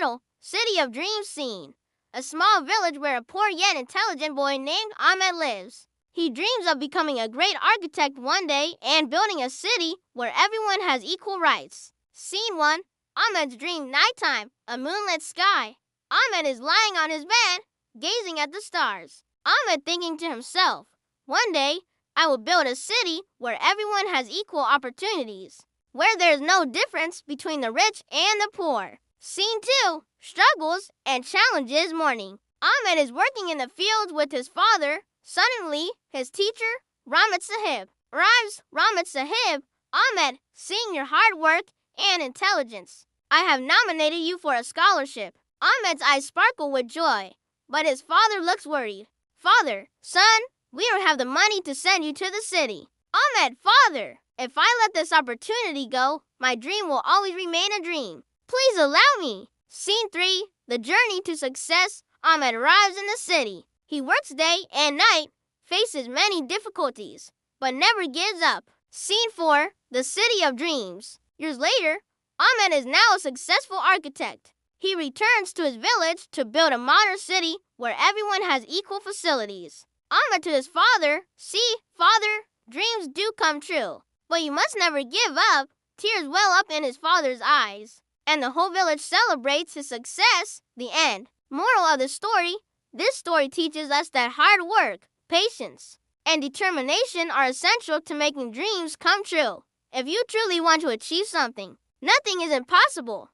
Title: City of Dreams Scene. A small village where a poor yet intelligent boy named Ahmad lives. He dreams of becoming a great architect one day and building a city where everyone has equal rights. Scene 1. Ahmed's dream nighttime, a moonlit sky. Ahmed is lying on his bed, gazing at the stars. Ahmed thinking to himself, one day, I will build a city where everyone has equal opportunities, where there is no difference between the rich and the poor. Scene 2. Struggles and challenges morning. Ahmed is working in the fields with his father. Suddenly, his teacher, Rahmat Sahib, arrives. Rahmat Sahib, Ahmed, seeing your hard work and intelligence, I have nominated you for a scholarship. Ahmed's eyes sparkle with joy, but his father looks worried. Father, son, we don't have the money to send you to the city. Ahmed, father, if I let this opportunity go, my dream will always remain a dream. Please allow me. Scene 3. The journey to success. Ahmed arrives in the city. He works day and night, faces many difficulties, but never gives up. Scene 4. The City of Dreams. Years later, Ahmed is now a successful architect. He returns to his village to build a modern city where everyone has equal facilities. Ahmed to his father, see, father, dreams do come true, but you must never give up. Tears well up in his father's eyes, and the whole village celebrates his success. The end. Moral of the story: this story teaches us that hard work, patience, and determination are essential to making dreams come true. If you truly want to achieve something, nothing is impossible.